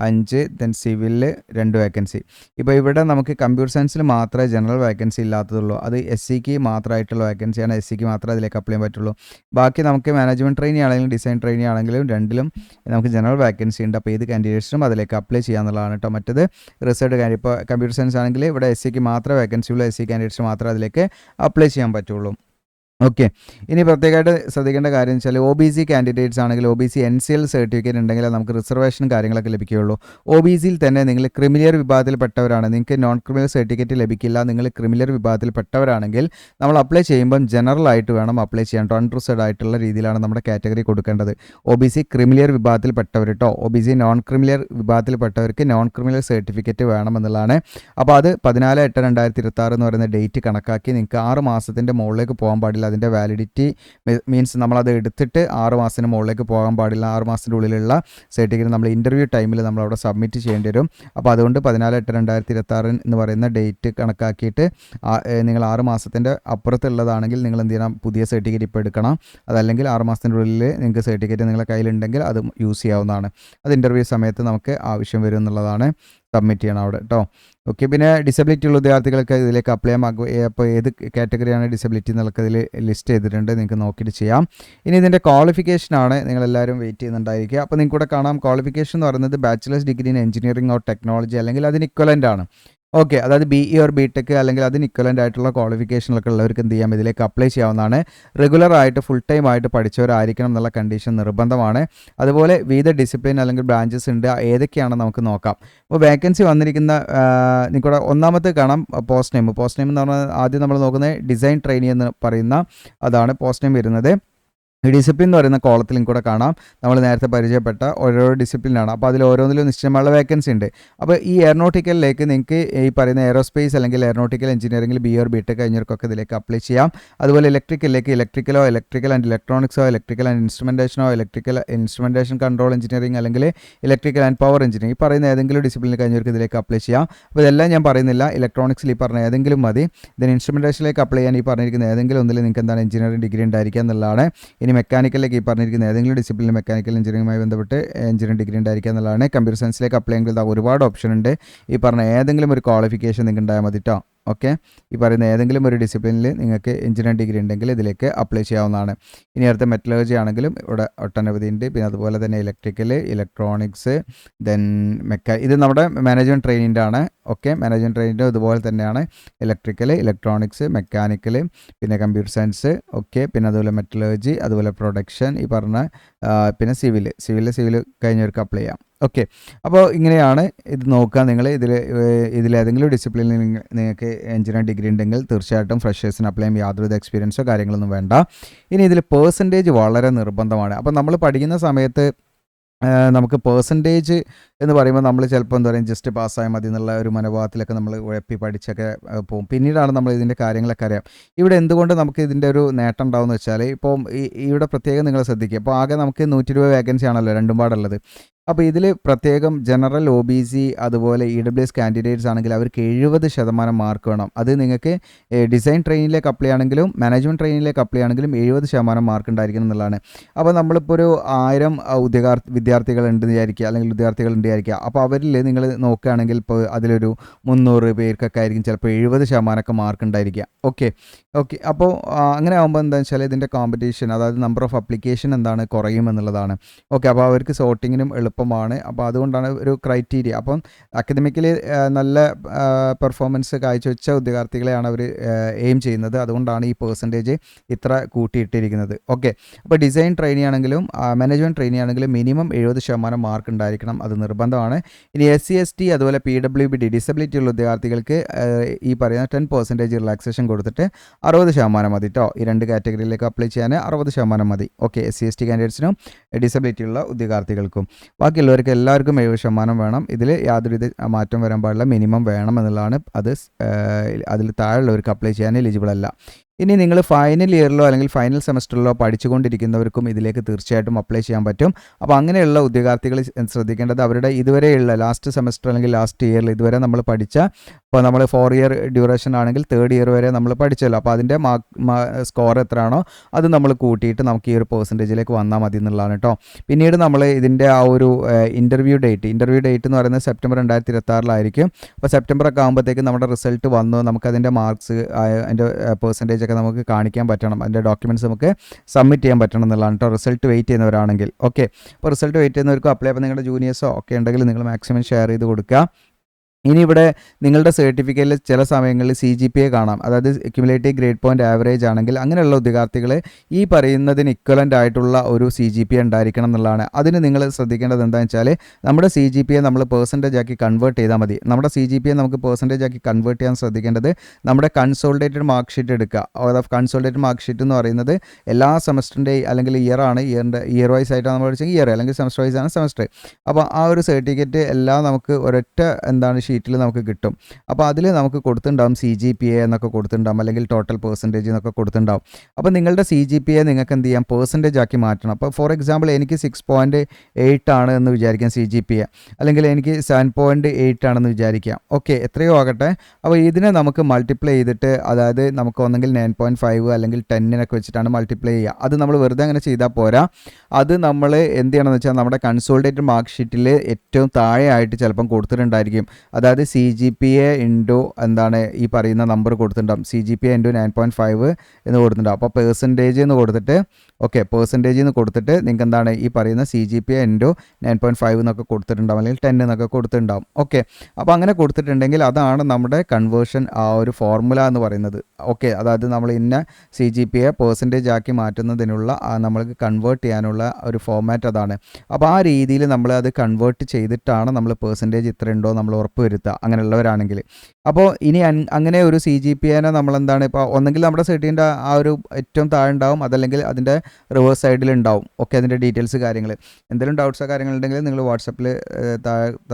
5, ദെൻ സിവിലിൽ 2 വേക്കൻസി. ഇപ്പോൾ ഇവിടെ നമുക്ക് കമ്പ്യൂട്ടർ സയൻസിൽ മാത്രമേ ജനറൽ വേക്കൻസി ഇല്ലാത്തതുള്ളൂ. അത് SCക്ക് മാത്രമായിട്ടുള്ള വേക്കൻസിയാണ്. SCക്ക് മാത്രമേ അതിലേക്ക് അപ്ലൈ ചെയ്യാൻ പറ്റുള്ളൂ. ബാക്കി നമുക്ക് മാനേജ്മെൻറ്റ് ട്രെയിനി ആണെങ്കിലും ഡിസൈൻ ട്രെയിനി ആണെങ്കിലും രണ്ടിലും നമുക്ക് ജനറൽ വേക്കൻസി ഉണ്ട്. അപ്പോൾ ഏത് കാൻഡിഡേറ്റ്സിനും അതിലേക്ക് അപ്ലൈ ചെയ്യാന്നുള്ളതാണ് കേട്ടോ. മറ്റത് റിസർച്ച് കാര്യം ഇപ്പോൾ കമ്പ്യൂട്ടർ സയൻസ് ആണെങ്കിൽ ഇവിടെ SCക്ക് മാത്രമേ വേക്കൻസി ഉള്ളൂ. SC കാൻഡിഡേറ്റ്സ് മാത്രമേ അതിലേക്ക് അപ്ലൈ ചെയ്യാൻ പറ്റുള്ളൂ. ഓക്കെ, ഇനി പ്രത്യേകമായിട്ട് ശ്രദ്ധിക്കേണ്ട കാര്യം വെച്ചാൽ OBC കാൻഡിഡേറ്റ്സ് ആണെങ്കിൽ OBC NCL സർട്ടിഫിക്കറ്റ് ഉണ്ടെങ്കിൽ നമുക്ക് റിസർവേഷനും കാര്യങ്ങളൊക്കെ ലഭിക്കുകയുള്ളൂ. OBCയിൽ തന്നെ നിങ്ങൾ ക്രിമിലിയർ വിഭാഗത്തിൽപ്പെട്ടവരാണ്, നിങ്ങൾക്ക് നോൺ ക്രിമിലിയർ സർട്ടിഫിക്കറ്റ് ലഭിക്കില്ല. നിങ്ങൾ ക്രിമിലിയർ വിഭാഗത്തിൽപ്പെട്ടവരാണെങ്കിൽ നമ്മൾ അപ്ലൈ ചെയ്യുമ്പം ജനറൽ ആയിട്ട് വേണം അപ്ലൈ ചെയ്യാൻ. അൺറിസർവ്ഡ് ആയിട്ടുള്ള രീതിയിലാണ് നമ്മുടെ കാറ്റഗറി കൊടുക്കേണ്ടത്. OBC ക്രിമിലിയർ വിഭാഗത്തിൽപ്പെട്ടവർ കേട്ടോ. OBC നോൺ ക്രിമിലിയർ വിഭാഗത്തിൽപ്പെട്ടവർക്ക് നോൺ ക്രിമിലിയർ സർട്ടിഫിക്കറ്റ് വേണമെന്നുള്ളതാണ്. അപ്പോൾ അത് 14/8/2026 എന്ന് പറയുന്ന ഡേറ്റ് കണക്കാക്കി നിങ്ങൾക്ക് 6 മാസത്തിൻ്റെ മുകളിലേക്ക് പോകാൻ പാടില്ല. അതിൻ്റെ വാലിഡിറ്റി മീൻസ് നമ്മളത് എടുത്തിട്ട് 6 മാസത്തിന് മുകളിലേക്ക് പോകാൻ പാടില്ല. 6 മാസത്തിൻ്റെ ഉള്ളിലുള്ള സർട്ടിഫിക്കറ്റ് നമ്മൾ ഇൻ്റർവ്യൂ ടൈമിൽ നമ്മളവിടെ സബ്മിറ്റ് ചെയ്യേണ്ടി വരും. അപ്പോൾ അതുകൊണ്ട് 14/8/2026 എന്ന് പറയുന്ന ഡേറ്റ് കണക്കാക്കിയിട്ട് നിങ്ങൾ 6 മാസത്തിൻ്റെ അപ്പുറത്തുള്ളതാണെങ്കിൽ നിങ്ങൾ എന്ത് ചെയ്യണം, പുതിയ സർട്ടിഫിക്കറ്റ് ഇപ്പോൾ എടുക്കണം. അതല്ലെങ്കിൽ 6 മാസത്തിൻ്റെ ഉള്ളിൽ നിങ്ങൾക്ക് സർട്ടിഫിക്കറ്റ് നിങ്ങളുടെ കയ്യിലുണ്ടെങ്കിൽ അത് യൂസ് ചെയ്യാവുന്നതാണ്. അത് ഇൻ്റർവ്യൂ സമയത്ത് നമുക്ക് ആവശ്യം വരും എന്നുള്ളതാണ്. സബ്മിറ്റ് ചെയ്യണം അവിടെ കേട്ടോ. ഓക്കെ, പിന്നെ ഡിസബിലിറ്റി ഉള്ള വിദ്യാർത്ഥികൾക്ക് ഇതിലേക്ക് അപ്ലൈ ചെയ്യാം. അപ്പോൾ ഏത് കാറ്റഗറിയാണ് ഡിസബിലിറ്റി എന്നുള്ളത് ഇതിൽ ലിസ്റ്റ് ചെയ്തിട്ടുണ്ട്, നിങ്ങൾക്ക് നോക്കിയിട്ട് ചെയ്യാം. ഇനി ഇതിൻ്റെ ക്വാളിഫിക്കേഷനാണ് നിങ്ങളെല്ലാവരും വെയിറ്റ് ചെയ്യുന്നുണ്ടായിരിക്കുക. അപ്പോൾ നിങ്ങൾക്ക് ഇവിടെ കാണാം, ക്വാളിഫിക്കേഷൻ എന്ന് പറയുന്നത് bachelor's degree in engineering or technology അല്ലെങ്കിൽ അതിന് ഇക്വലൻ്റ് ആണ്. ഓക്കെ, അതായത് BE ഓർ BTech അല്ലെങ്കിൽ അതിന് ഇക്വലൻ്റ് ആയിട്ടുള്ള ക്വാളിഫിക്കേഷനൊക്കെ ഉള്ളവർക്ക് എന്ത് ചെയ്യാം, ഇതിലേക്ക് അപ്ലൈ ചെയ്യാവുന്നതാണ്. റെഗുലർ ആയിട്ട് ഫുൾ ടൈം ആയിട്ട് പഠിച്ചവരായിരിക്കണം എന്നുള്ള കണ്ടീഷൻ നിർബന്ധമാണ്. അതുപോലെ വിവിധ ഡിസിപ്ലിൻ അല്ലെങ്കിൽ ബ്രാഞ്ചസ് ഉണ്ട്, ഏതൊക്കെയാണെന്ന് നമുക്ക് നോക്കാം. അപ്പോൾ വേക്കൻസി വന്നിരിക്കുന്ന നിങ്ങളുടെ ഒന്നാമത്തെ കാണാം പോസ്റ്റ് നെയിം. പോസ്റ്റ് നെയിം എന്ന് പറഞ്ഞാൽ ആദ്യം നമ്മൾ നോക്കുന്നത് ഡിസൈൻ ട്രെയിനി എന്ന് പറയുന്ന അതാണ് പോസ്റ്റ് നെയിം വരുന്നത്. ഡിസിപ്ലിൻ എന്ന് പറയുന്ന കോളത്തിലും കൂടെ കാണാം നമ്മൾ നേരത്തെ പരിചയപ്പെട്ട ഓരോ ഡിസിപ്ലിനാണ്. അപ്പോൾ അതിൽ ഓരോന്നിലും നിശ്ചയമുള്ള വേക്കൻസി ഉണ്ട്. അപ്പോൾ ഈ എയറോനോട്ടിക്കലിലേക്ക് നിങ്ങൾക്ക് ഈ പറയുന്ന എയറോസ്പേസ് അല്ലെങ്കിൽ എയറോനോട്ടിക്കൽ എഞ്ചിനീയറിംഗിൽ BE ഓർ BTech കഴിഞ്ഞവർക്കൊക്കെ ഇതിലേക്ക് അപ്ലൈ ചെയ്യാം. അതുപോലെ ഇലക്ട്രിക്കലിലേക്ക് ഇലക്ട്രിക്കൽ ആൻഡ് ഇലക്ട്രോണിക്സോ, ഇലക്ട്രിക്കൽ ആൻഡ് ഇൻസ്ട്രുമെൻറ്റേഷനോ, ഇലക്ട്രിക്കൽ ഇൻസ്ട്രുമെൻറ്റേഷൻ കൺട്രോൾ എഞ്ചിനീയറിംഗ് അല്ലെങ്കിൽ ഇലക്ട്രിക്കൽ ആൻഡ് പവർ എഞ്ചിനീയറിംഗ്, ഈ പറയുന്ന ഏതെങ്കിലും ഡിസിപ്ലിനിൽ കഴിഞ്ഞവർക്ക് ഇതിലേക്ക് അപ്ലൈ ചെയ്യാം. അപ്പോൾ ഇതെല്ലാം ഞാൻ പറയുന്നില്ല, ഇലക്ട്രോണിക്സിൽ ഈ പറഞ്ഞ ഏതെങ്കിലും മതി. ഇതിന് ഇൻസ്ട്രുമെൻറ്റേഷനിലേക്ക് അപ്ലൈ ചെയ്യാൻ ഈ പറഞ്ഞിരിക്കുന്ന ഏതെങ്കിലും ഒന്നിൽ നിങ്ങൾക്ക് എന്താണ് എഞ്ചിനീയറിംഗ് ഡിഗ്രി ഉണ്ടായിരിക്കുക എന്നുള്ളതാണ്. ഇനി മെക്കാനിക്കലിലേക്ക് ഈ പറഞ്ഞിരിക്കുന്ന ഏതെങ്കിലും ഡിസിപ്ലിൻ മെക്കാനിക്കൽ എഞ്ചിനീയറിംഗുമായി ബന്ധപ്പെട്ട് എഞ്ചിനീയറിംഗ് ഡിഗ്രി ഉണ്ടായിരിക്കുക എന്നുള്ളതാണ്. കമ്പ്യൂട്ടർ സയൻസിലേക്ക് അപ്ലൈ ചെയ്യുമ്പോൾ ഒരുപാട് ഓപ്ഷൻ ഉണ്ട്. ഈ പറഞ്ഞ ഏതെങ്കിലും ഒരു ക്വാളിഫിക്കേഷൻ നിങ്ങൾക്ക് ഉണ്ടായാൽ മതി കേട്ടോ. ഓക്കെ, ഈ പറയുന്ന ഏതെങ്കിലും ഒരു ഡിസിപ്ലിനിൽ നിങ്ങൾക്ക് എഞ്ചിനീയറിംഗ് ഡിഗ്രി ഉണ്ടെങ്കിൽ ഇതിലേക്ക് അപ്ലൈ ചെയ്യാവുന്നതാണ്. ഇനി അടുത്ത മെറ്റലർജി ആണെങ്കിലും ഇവിടെ ഒട്ടനവധി ഉണ്ട്. പിന്നെ അതുപോലെ തന്നെ ഇലക്ട്രിക്കൽ, ഇലക്ട്രോണിക്സ്, ദെൻ ഇത് നമ്മുടെ മാനേജ്മെൻറ്റ് ട്രെയിനിൻ്റെ ആണ്. ഓക്കെ, മാനേജ്മെൻറ്റ് ട്രെയിനിൻ്റെ ഇതുപോലെ തന്നെയാണ് ഇലക്ട്രിക്കൽ, ഇലക്ട്രോണിക്സ്, മെക്കാനിക്കൽ, പിന്നെ കമ്പ്യൂട്ടർ സയൻസ്. ഓക്കെ, പിന്നെ അതുപോലെ മെറ്റലർജി, അതുപോലെ പ്രൊഡക്ഷൻ, ഈ പറഞ്ഞ പിന്നെ സിവിൽ കഴിഞ്ഞവർക്ക് അപ്ലൈ ചെയ്യാം. ഓക്കെ, അപ്പോൾ ഇങ്ങനെയാണ് ഇത് നോക്കുക. നിങ്ങൾ ഇതിലേതെങ്കിലും ഡിസിപ്ലിനിൽ നിങ്ങൾക്ക് എഞ്ചിനീയറിംഗ് ഡിഗ്രി ഉണ്ടെങ്കിൽ തീർച്ചയായിട്ടും ഫ്രഷേഴ്സിന് അപ്ലൈ ചെയ്യാൻ യാതൊരു എക്സ്പീരിയൻസോ കാര്യങ്ങളൊന്നും വേണ്ട. ഇനി ഇതിൽ പെർസെൻറ്റേജ് വളരെ നിർബന്ധമാണ്. അപ്പോൾ നമ്മൾ പഠിക്കുന്ന സമയത്ത് നമുക്ക് പെർസെൻറ്റേജ് എന്ന് പറയുമ്പോൾ നമ്മൾ ചിലപ്പോൾ എന്താ പറയുക ജസ്റ്റ് പാസ്സായാൽ മതി എന്നുള്ള ഒരു മനോഭാവത്തിലൊക്കെ നമ്മൾ ഉഴപ്പി പഠിച്ചൊക്കെ പോകും. പിന്നീടാണ് നമ്മൾ ഇതിൻ്റെ കാര്യങ്ങളൊക്കെ അറിയാം. ഇവിടെ എന്തുകൊണ്ട് നമുക്ക് ഇതിൻ്റെ ഒരു നേട്ടം ഉണ്ടാവുമെന്ന് വെച്ചാൽ ഇപ്പോൾ ഇവിടെ പ്രത്യേകം നിങ്ങൾ ശ്രദ്ധിക്കുക. ഇപ്പോൾ ആകെ നമുക്ക് 120 വേക്കൻസി ആണല്ലോ രണ്ടും പാടുള്ളത്. അപ്പോൾ ഇതിൽ പ്രത്യേകം ജനറൽ, OBC, അതുപോലെ EWS കാൻഡിഡേറ്റ്സ് ആണെങ്കിൽ അവർക്ക് 70% മാർക്ക് വേണം. അത് നിങ്ങൾക്ക് ഡിസൈൻ ട്രെയിനിലേക്ക് അപ്ലൈ ആണെങ്കിലും മാനേജ്മെൻറ്റ് ട്രെയിനിലേക്ക് അപ്ലൈ ആണെങ്കിലും 70% മാർക്ക് ഉണ്ടായിരിക്കണം എന്നുള്ളതാണ്. അപ്പോൾ നമ്മളിപ്പോൾ ഒരു 1000 വിദ്യാർത്ഥികളുണ്ട് വിചാരിക്കുക, അല്ലെങ്കിൽ വിദ്യാർത്ഥികളുണ്ട് വിചാരിക്കുക. അപ്പോൾ അവരിൽ നിങ്ങൾ നോക്കുകയാണെങ്കിൽ ഇപ്പോൾ അതിലൊരു 300 പേർക്കൊക്കെ ആയിരിക്കും ചിലപ്പോൾ 70% മാർക്ക് ഉണ്ടായിരിക്കുക. ഓക്കെ, അപ്പോൾ അങ്ങനെ ആകുമ്പോൾ എന്താണെന്ന് വെച്ചാൽ ഇതിൻ്റെ കോമ്പറ്റീഷൻ, അതായത് നമ്പർ ഓഫ് അപ്ലിക്കേഷൻ എന്താണ് കുറയും എന്നുള്ളതാണ്. ഓക്കെ, അപ്പോൾ അവർക്ക് സോർട്ടിങ്ങിനും എളുപ്പമാണ്. അപ്പോൾ അതുകൊണ്ടാണ് ഒരു ക്രൈറ്റീരിയ. അപ്പം അക്കാദമിക്കലി നല്ല പെർഫോമൻസ് കാഴ്ചവെച്ച ഉദ്യോഗാർത്ഥികളെയാണ് അവർ എയിം ചെയ്യുന്നത്. അതുകൊണ്ടാണ് ഈ പെർസെൻറ്റേജ് ഇത്ര കൂട്ടിയിട്ടിരിക്കുന്നത്. ഓക്കെ, അപ്പോൾ ഡിസൈൻ ട്രെയിനി ആണെങ്കിലും മാനേജ്മെൻറ്റ് ട്രെയിനി ആണെങ്കിലും മിനിമം 70% മാർക്ക് ഉണ്ടായിരിക്കണം, അത് നിർബന്ധമാണ്. ഇനി SC ST അതുപോലെ PWBD ഡിസബിലിറ്റി ഉള്ള ഉദ്യോഗാർത്ഥികൾക്ക് ഈ പറയുന്ന 10% റിലാക്സേഷൻ കൊടുത്തിട്ട് 60% മതി കേട്ടോ. ഈ രണ്ട് കാറ്റഗറിയിലേക്ക് അപ്ലൈ ചെയ്യാൻ 60% മതി. ഓക്കെ, SC ST കാൻഡിഡേറ്റ്സിനും ഡിസബിലിറ്റി ഉള്ള ഉദ്യോഗാർത്ഥികൾക്കും. ബാക്കിയുള്ളവർക്ക് എല്ലാവർക്കും 70% വേണം. ഇതിൽ യാതൊരു മാറ്റം വരാൻ പാടില്ല, മിനിമം വേണം എന്നുള്ളതാണ്. അത് അതിൽ താഴെയുള്ളവർക്ക് അപ്ലൈ ചെയ്യാൻ എലിജിബിൾ അല്ല. ഇനി നിങ്ങൾ ഫൈനൽ ഇയറിലോ അല്ലെങ്കിൽ ഫൈനൽ സെമസ്റ്ററിലോ പഠിച്ചുകൊണ്ടിരിക്കുന്നവർക്കും ഇതിലേക്ക് തീർച്ചയായിട്ടും അപ്ലൈ ചെയ്യാൻ പറ്റും. അപ്പോൾ അങ്ങനെയുള്ള ഉദ്യോഗാർത്ഥികൾ ശ്രദ്ധിക്കേണ്ടത് അവരുടെ ഇതുവരെയുള്ള ലാസ്റ്റ് സെമസ്റ്റർ അല്ലെങ്കിൽ ലാസ്റ്റ് ഇയറിൽ ഇതുവരെ നമ്മൾ പഠിച്ച ഇപ്പോൾ നമ്മൾ 4 ഇയർ ഡ്യൂറേഷൻ ആണെങ്കിൽ 3rd ഇയർ വരെ നമ്മൾ പഠിച്ചല്ലോ. അപ്പോൾ അതിൻ്റെ സ്കോർ എത്രയാണോ അത് നമ്മൾ കൂട്ടിയിട്ട് നമുക്ക് ഈ ഒരു പെർസെൻറ്റേജിലേക്ക് വന്നാൽ മതി എന്നുള്ളതാണ് കേട്ടോ. പിന്നീട് നമ്മൾ ഇതിൻ്റെ ആ ഒരു ഇൻ്റർവ്യൂ ഡേറ്റ് എന്ന് പറയുന്നത് സെപ്റ്റംബർ 2026 അപ്പോൾ സെപ്റ്റംബർ ഒക്കെ ആകുമ്പോഴത്തേക്ക് നമ്മുടെ റിസൾട്ട് വന്നു, നമുക്കതിൻ്റെ മാർക്സ് അതിൻ്റെ പെർസെൻറ്റേജ് ഒക്കെ നമുക്ക് കാണിക്കാൻ പറ്റണം, അതിൻ്റെ ഡോക്യുമെൻറ്റ്സ് നമുക്ക് സബ്മിറ്റ് ചെയ്യാൻ പറ്റണം എന്നുള്ളതാണ് കേട്ടോ. റിസൾട്ട് വെയിറ്റ് ചെയ്യുന്നവരാണെങ്കിൽ ഓക്കെ. അപ്പോൾ റിസൾട്ട് വെയിറ്റ് ചെയ്യുന്നവർക്കും അപ്ലൈ, അപ്പോൾ നിങ്ങളുടെ ജൂനിയേഴ്സോ ഒക്കെ ഉണ്ടെങ്കിൽ നിങ്ങൾ മാക്സിമം ഷെയർ ചെയ്ത് കൊടുക്കുക. ഇനി ഇവിടെ നിങ്ങളുടെ സർട്ടിഫിക്കറ്റിൽ ചില സമയങ്ങളിൽ CGPA കാണാം, അതായത് ക്യുമുലേറ്റീവ് ഗ്രേഡ് പോയിന്റ് ആവറേജ് ആണെങ്കിൽ അങ്ങനെയുള്ള ഉദ്യോഗാർത്ഥികൾ ഈ പറയുന്നതിന് ഇക്വലൻ്റ് ആയിട്ടുള്ള ഒരു CGPA ഉണ്ടായിരിക്കണം എന്നുള്ളതാണ്. അതിന് നിങ്ങൾ ശ്രദ്ധിക്കേണ്ടത് എന്താണെന്ന് വെച്ചാൽ നമ്മുടെ CGPA നമ്മൾ പെർസെൻറ്റേജ് ആക്കി കൺവേർട്ട് ചെയ്താൽ മതി. നമ്മുടെ CGPA നമുക്ക് പെർസെൻറ്റേജ് ആക്കി കൺവേർട്ട് ചെയ്യാൻ ശ്രദ്ധിക്കേണ്ടത് നമ്മുടെ കൺസോളിഡേറ്റഡ് മാർക്ക് ഷീറ്റ് എടുക്കുക. അതായത് കൺസോളിഡേറ്റഡ് മാർക്ക് ഷീറ്റ് എന്ന് പറയുന്നത് എല്ലാ സെമസ്റ്ററിൻ്റെ അല്ലെങ്കിൽ ഇയർ വൈസ് ആയിട്ടാണ് നമ്മൾ പഠിച്ചെങ്കിൽ ഇയർ, അല്ലെങ്കിൽ സെമസ്റ്റർ വൈസ് ആണ് സെമസ്റ്റർ. അപ്പോൾ ആ ഒരു സർട്ടിഫിക്കറ്റ് എല്ലാം നമുക്ക് ഒരൊറ്റ ഷീറ്റിൽ നമുക്ക് കിട്ടും. അപ്പോൾ അതിൽ നമുക്ക് കൊടുത്തിട്ടുണ്ടാവും CGPA എന്നൊക്കെ കൊടുത്തിട്ടുണ്ടാവും, അല്ലെങ്കിൽ ടോട്ടൽ പെർസെൻറ്റേജ് എന്നൊക്കെ കൊടുത്തിട്ടുണ്ടാവും. അപ്പോൾ നിങ്ങളുടെ CGPA നിങ്ങൾക്ക് എന്ത് ചെയ്യാം, പെർസെൻറ്റേജ് ആക്കി മാറ്റണം. അപ്പോൾ ഫോർ എക്സാമ്പിൾ എനിക്ക് 6.8 ആണ് എന്ന് വിചാരിക്കാം CGPA, അല്ലെങ്കിൽ എനിക്ക് 7.8 ആണെന്ന് വിചാരിക്കാം. ഓക്കെ, എത്രയോ ആകട്ടെ. അപ്പോൾ ഇതിനെ നമുക്ക് മൾട്ടിപ്ലൈ ചെയ്തിട്ട്, അതായത് നമുക്ക് ഒന്നെങ്കിൽ 9.5 അല്ലെങ്കിൽ 10 വെച്ചിട്ടാണ് മൾട്ടിപ്ലൈ ചെയ്യുക. അത് നമ്മൾ വെറുതെ അങ്ങനെ ചെയ്താൽ പോരാ. അത് നമ്മൾ എന്ത് ചെയ്യണമെന്ന് വെച്ചാൽ നമ്മുടെ കൺസോളിഡേറ്റഡ് മാർക്ക് ഷീറ്റിൽ ഏറ്റവും താഴെയായിട്ട് ചിലപ്പം കൊടുത്തിട്ടുണ്ടായിരിക്കും. അതായത് CGPA ഇൻറ്റു ഈ പറയുന്ന നമ്പർ കൊടുത്തിട്ടുണ്ടാകും, CGPA ഇൻറ്റു 9.5 എന്ന് കൊടുത്തിട്ടുണ്ടാകും. അപ്പോൾ പെർസെൻറ്റേജ് എന്ന് കൊടുത്തിട്ട് പെർസെൻറ്റേജ് എന്ന് കൊടുത്തിട്ട് നിങ്ങൾക്ക് ഈ പറയുന്ന CGPA ഇൻറ്റു 9.5 എന്നൊക്കെ കൊടുത്തിട്ടുണ്ടാവും, അല്ലെങ്കിൽ 10 എന്നൊക്കെ കൊടുത്തിട്ടുണ്ടാവും. ഓക്കെ, അപ്പോൾ അങ്ങനെ കൊടുത്തിട്ടുണ്ടെങ്കിൽ അതാണ് നമ്മുടെ കൺവേർഷൻ ആ ഒരു ഫോർമുല എന്ന് പറയുന്നത്. ഓക്കെ, അതായത് നമ്മൾ ഇന്ന CGPA പെർസെൻറ്റേജ് ആക്കി മാറ്റുന്നതിനുള്ള നമ്മൾക്ക് കൺവേർട്ട് ചെയ്യാനുള്ള ഒരു ഫോർമാറ്റ് അതാണ്. അപ്പോൾ ആ രീതിയിൽ നമ്മൾ അത് കൺവേർട്ട് ചെയ്തിട്ടാണ് നമ്മൾ പെർസെൻറ്റേജ് ഇത്ര ഉണ്ടോ നമ്മൾ ഉറപ്പ് വരുത്തുക, അങ്ങനെയുള്ളവരാണെങ്കിൽ. അപ്പോൾ ഇനി അങ്ങനെ ഒരു CGPA നമ്മൾ ഇപ്പോൾ ഒന്നെങ്കിൽ നമ്മുടെ സെർട്ടിൻ്റെ ആ ഒരു ഏറ്റവും താഴെ ഉണ്ടാവും, അതല്ലെങ്കിൽ അതിൻ്റെ റിവേഴ്സ് സൈഡിൽ ഉണ്ടാവും. ഓക്കെ, അതിൻ്റെ ഡീറ്റെയിൽസ് കാര്യങ്ങൾ എന്തെങ്കിലും ഡൗട്ട്സോ കാര്യങ്ങളുണ്ടെങ്കിൽ നിങ്ങൾ വാട്സപ്പിൽ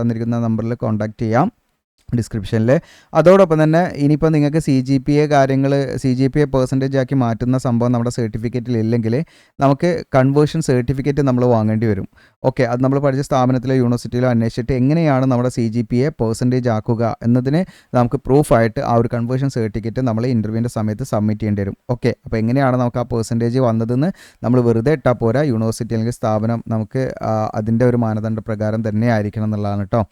തന്നിരിക്കുന്ന നമ്പറിൽ കോൺടാക്റ്റ് ചെയ്യാം, ഡിസ്ക്രിപ്ഷനിൽ. അതോടൊപ്പം തന്നെ ഇനിയിപ്പോൾ നിങ്ങൾക്ക് CGPA പെർസെൻറ്റേജ് ആക്കി മാറ്റുന്ന സംഭവം നമ്മുടെ സർട്ടിഫിക്കറ്റിൽ ഇല്ലെങ്കിൽ നമുക്ക് കൺവേർഷൻ സർട്ടിഫിക്കറ്റ് നമ്മൾ വാങ്ങേണ്ടി വരും. ഓക്കെ, അത് നമ്മൾ പഠിച്ച സ്ഥാപനത്തിലോ യൂണിവേഴ്സിറ്റിയിലോ അന്വേഷിച്ചിട്ട് എങ്ങനെയാണ് നമ്മുടെ CGPA പെർസെൻറ്റേജ് ആക്കുക എന്നതിന് നമുക്ക് പ്രൂഫായിട്ട് ആ ഒരു കൺവേർഷൻ സർട്ടിഫിക്കറ്റ് നമ്മൾ ഇൻ്റർവ്യൂവിൻ്റെ സമയത്ത് സബ്മിറ്റ് ചെയ്യേണ്ടി വരും. ഓക്കെ, അപ്പോൾ എങ്ങനെയാണ് നമുക്ക് ആ പെർസെൻറ്റേജ് വന്നതെന്ന് നമ്മൾ വെറുതെ ഇട്ടാൽ പോരാ, യൂണിവേഴ്സിറ്റി അല്ലെങ്കിൽ സ്ഥാപനം നമുക്ക് അതിൻ്റെ ഒരു മാനദണ്ഡ പ്രകാരം തന്നെ ആയിരിക്കണം എന്നുള്ളതാണ് കേട്ടോ.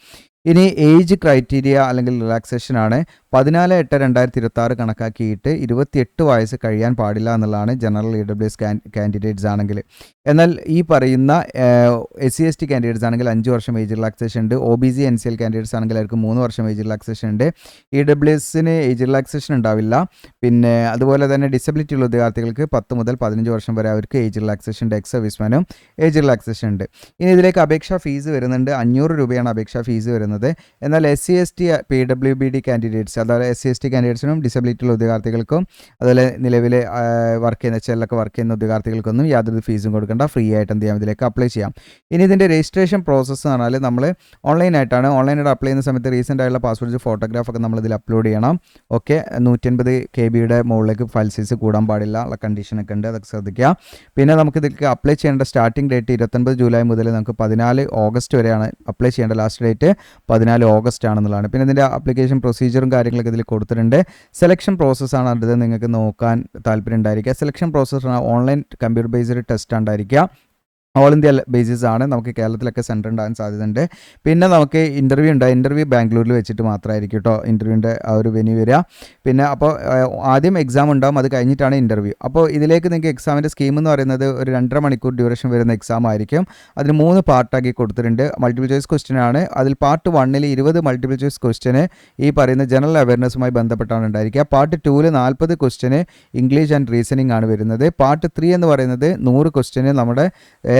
ഇനി ഏജ് ക്രൈറ്റീരിയ അല്ലെങ്കിൽ റിലാക്സേഷൻ ആണ്. 14/8/2026 കണക്കാക്കിയിട്ട് 28 വയസ്സ് കഴിയാൻ പാടില്ല എന്നുള്ളതാണ് ജനറൽ EWS കാൻഡിഡേറ്റ്സ് ആണെങ്കിൽ. എന്നാൽ ഈ പറയുന്ന SC/ST കാൻഡിഡേറ്റ്സ് ആണെങ്കിൽ 5 വർഷം ഏജ് റിലാക്സേഷൻ ഉണ്ട്. OBC NCL കാൻഡിഡേറ്റ്സ് ആണെങ്കിൽ അവർക്ക് 3 വർഷം ഏജ് റിലാക്സേഷൻ ഉണ്ട്. EWSന് ഏജ് റിലാക്സേഷൻ ഉണ്ടാവില്ല. പിന്നെ അതുപോലെ തന്നെ ഡിസബിലിറ്റി ഉള്ള ഉദ്യോഗാർത്ഥികൾക്ക് 10 മുതൽ 15 വർഷം വരെ അവർക്ക് ഏജ് റിലാക്സേഷൻ ഉണ്ട്. എക്സ് സർവീസ്മാനും ഏജ് റിലാക്സേഷൻ ഉണ്ട്. ഇനി ഇതിലേക്ക് അപേക്ഷാ ഫീസ് വരുന്നുണ്ട്, 500 രൂപയാണ് അപേക്ഷാ ഫീസ് വരുന്നത്. എന്നാൽ SC/ST PWBD കാൻഡിഡേറ്റ്സ്, അതായത് SC/ST കാൻഡിഡേറ്റ്സിനും ഡിസബിലിറ്റി ഉള്ള ഉദ്യോഗാർത്ഥികൾക്കും അതുപോലെ നിലവിൽ വർക്ക് ചെയ്യുന്ന ചെല്ലൊക്കെ വർക്ക് ചെയ്യുന്ന ഉദ്യോഗാർത്ഥികൾക്കൊന്നും യാതൊരു ഫീസും കൊടുക്കേണ്ട, ഫ്രീ ആയിട്ട് എന്ത് ചെയ്യാം, ഇതിലേക്ക് അപ്ലൈ ചെയ്യാം. ഇനി ഇതിൻ്റെ രജിസ്ട്രേഷൻ പ്രോസസ്സ് എന്ന് പറഞ്ഞാൽ നമ്മൾ ഓൺലൈനായിട്ട് അപ്ലൈ ചെയ്യുന്ന സമയത്ത് റീസെൻ്റ് ആയിട്ടുള്ള പാസ്പോർട്ട് ഫോട്ടോഗ്രാഫൊക്കെ നമ്മൾ ഇതിൽ അപ്ലോഡ് ചെയ്യണം. ഓക്കെ, 150 KB മുകളിലേക്ക് ഫയൽ സൈസ് കൂടാൻ പാടില്ല ഉള്ള കണ്ടീഷനൊക്കെ ഉണ്ട്, അതൊക്കെ ശ്രദ്ധിക്കുക. പിന്നെ നമുക്ക് ഇതിലേക്ക് അപ്ലൈ ചെയ്യേണ്ട സ്റ്റാർട്ടിംഗ് ഡേറ്റ് 29 ജൂലൈ മുതൽ നമുക്ക് 14 ഓഗസ്റ്റ് വരെയാണ് അപ്ലൈ ചെയ്യേണ്ട. ലാസ്റ്റ് ഡേറ്റ് 14 ഓഗസ്റ്റ് ആണെന്നുള്ളതാണ്. പിന്നെ ഇതിൻ്റെ ആപ്ലിക്കേഷൻ പ്രൊസീജിയറും കാര്യങ്ങളൊക്കെ ഇതിൽ കൊടുത്തിട്ടുണ്ട്. സെലക്ഷൻ പ്രോസസ്സാണ് അത് നിങ്ങൾക്ക് നോക്കാൻ താല്പര്യം ഉണ്ടായിരിക്കുക. സെലക്ഷൻ പ്രോസസ്സാണ് ഓൺലൈൻ കമ്പ്യൂട്ടർ ബേസ്ഡ് ടെസ്റ്റ് ഉണ്ടായിരിക്കുക. ഓൾ ഇന്ത്യ ബേസിസ് ആണ്, നമുക്ക് കേരളത്തിലൊക്കെ സെൻറ്റർ ഉണ്ടാകാൻ സാധ്യതയുണ്ട്. പിന്നെ നമുക്ക് ഇൻ്റർവ്യൂ ഉണ്ട്, ഇൻ്റർവ്യൂ ബാംഗ്ലൂരിൽ വെച്ചിട്ട് മാത്രമായിരിക്കും കേട്ടോ ഇൻ്റർവ്യൂവിൻ്റെ ആ ഒരു വെന്യൂ വരിക. പിന്നെ അപ്പോൾ ആദ്യം എക്സാം ഉണ്ടാകും, അത് കഴിഞ്ഞിട്ടാണ് ഇൻ്റർവ്യൂ. അപ്പോൾ ഇതിലേക്ക് നിങ്ങൾക്ക് എക്സാമിൻ്റെ സ്കീം എന്ന് പറയുന്നത് ഒരു 2.5 മണിക്കൂർ ഡ്യൂറേഷൻ വരുന്ന എക്സാം ആയിരിക്കും. അതിന് 3 പാർട്ടാക്കി കൊടുത്തിട്ടുണ്ട്. മൾട്ടിപ്പിൾ ചോയ്സ് ക്വസ്റ്റ്യൻ ആണ്. അതിൽ പാർട്ട് 1 20 മൾട്ടിപ്പിൾ ചോയ്സ് ക്വസ്റ്റ്യന് ഈ പറയുന്ന ജനറൽ അവയർനെസ്സുമായി ബന്ധപ്പെട്ടാണ് ഉണ്ടായിരിക്കുക. Part 2 40 question English and reasoning ആണ് വരുന്നത്. പാർട്ട് 3 എന്ന് പറയുന്നത് 100 ക്വസ്റ്റ്യന് നമ്മുടെ